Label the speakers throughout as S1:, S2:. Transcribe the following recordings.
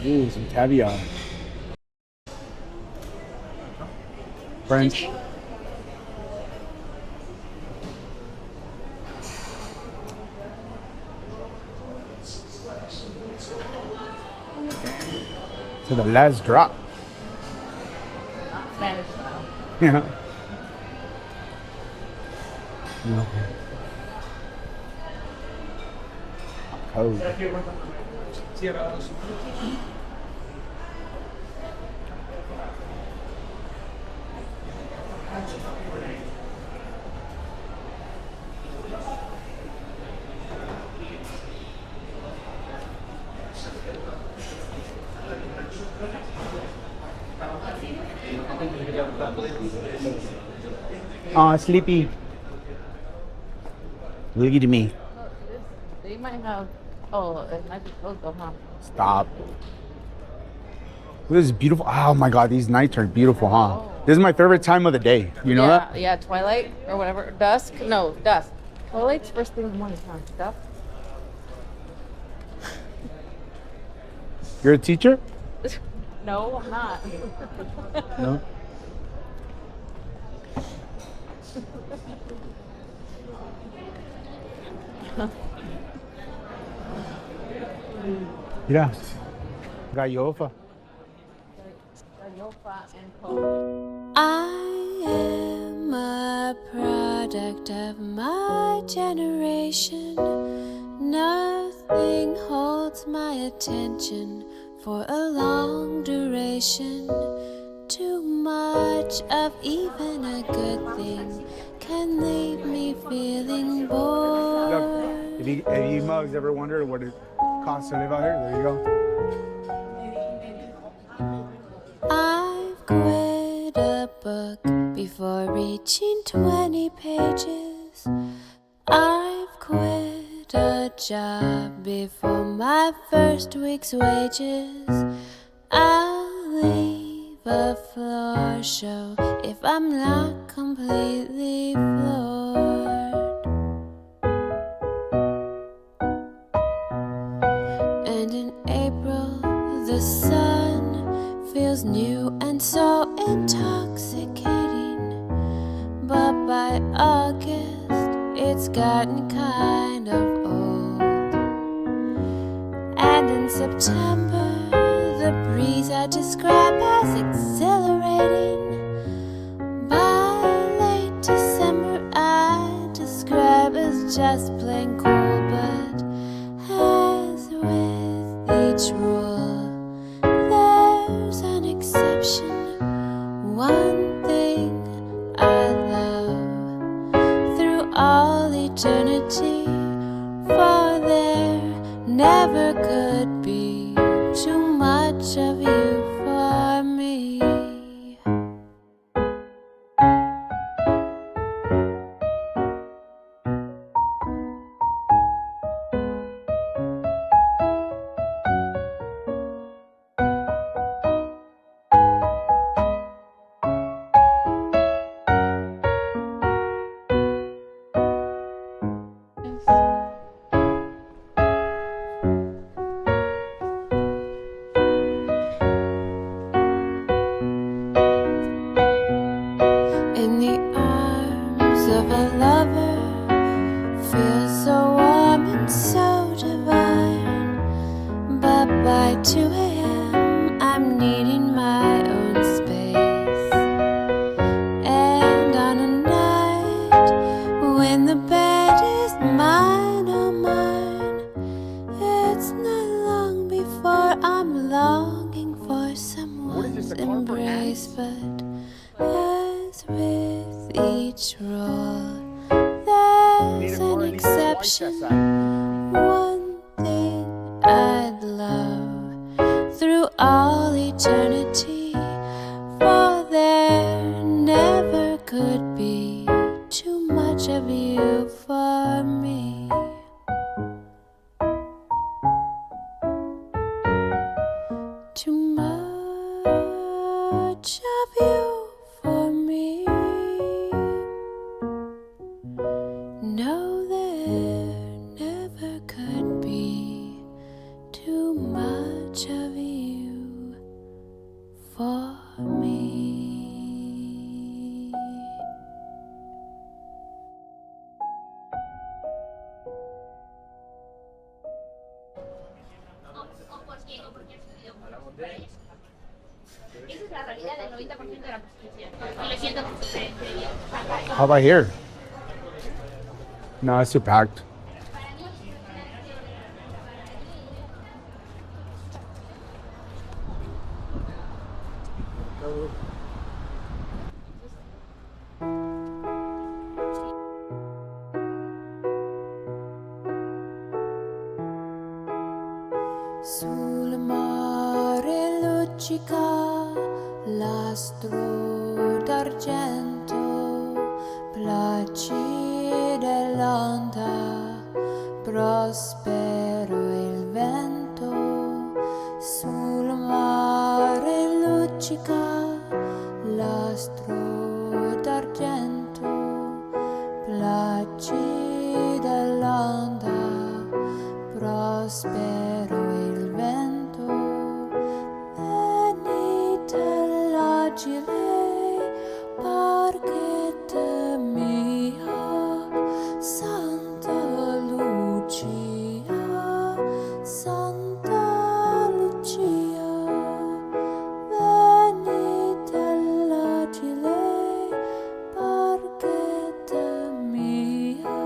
S1: Ooh, some caviar. French. To the last drop.
S2: Spanish style.
S1: Yeah. Code. Sleepy. Look at me.
S2: They might have. Oh, it might be closed though, huh?
S1: Stop. This is beautiful. Oh my God, these nights are beautiful, huh? This is my favorite time of the day. You know that?
S2: Yeah, twilight or whatever. Dusk? No, dusk. Twilight's first thing in the morning, huh? Dusk?
S1: You're a teacher?
S2: No, I'm not.
S1: No. Mira. Gallofa.
S3: I am a product of my generation. Nothing holds my attention for a long duration. Too much of even a good thing can leave me feeling bored.
S1: If you mugs ever wondered what it costs to live out here, there you go.
S3: I've quit a book before reaching 20 pages. I've quit a job before my first week's wages. I'll leave a floor show if I'm not completely floored. And in April, the sun feels new and so intoxicating. But by August, it's gotten kind of old. And in September, the breeze I describe as exhilarating. By late December, I describe as just plain cool. But as with each rule, there's an exception. One thing I love through all eternity, for there never could be too much of you for me. In the arms of a lover, feels so warm and so divine. But by 2 a.m. I'm needing my own space. And on a night when the bed is mine, oh mine, it's not long before I'm longing for someone's embrace. But as with each roll, there's an exception. One thing I'd love through all eternity, for there never could be too much of you for me. Too much of you for me. No, there never could
S1: How about here? No, it's too packed.
S3: Sul mare luccica l'astro d'argento, placida l'onda, prospero il vento. Sul mare luccica l'astro d'argento, placida l'onda, prospero il vento. Venite l'agile barchetta mia, Santa Lucia, Santa Lucia. Venite l'agile barchetta mia,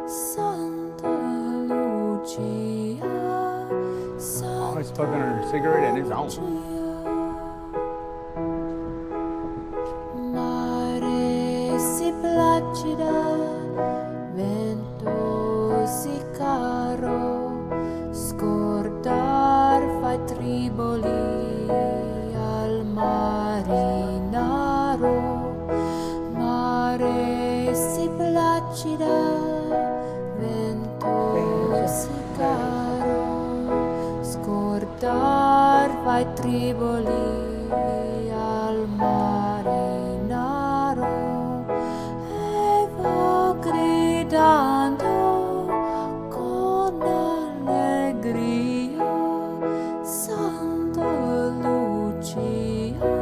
S3: Santa Lucia.
S1: Oh, he's fucking her cigarette and his own.
S3: Mare si placida, vento si caro, scordar fai triboli al marinaro. Mare si placida, vento si caro, scordar fai triboli al marinaro. E va gridando con allegria, Santa Lucia,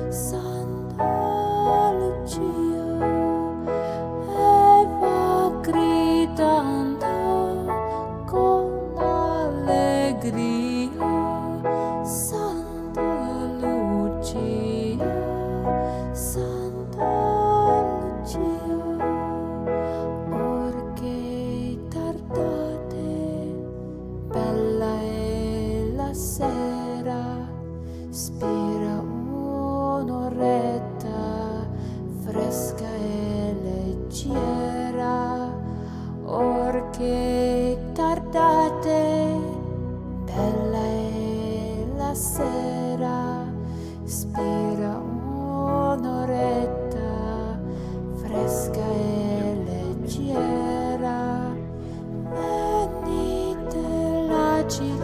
S3: Santa Lucia. E va gridando con allegria, Santa Lucia, Santa Lucia. Orché tardate, bella è la sera, spira un'oretta, fresca e leggera. Orché tardate, bella è la sera, spira un'oretta, fresca e leggera. Venite l'agile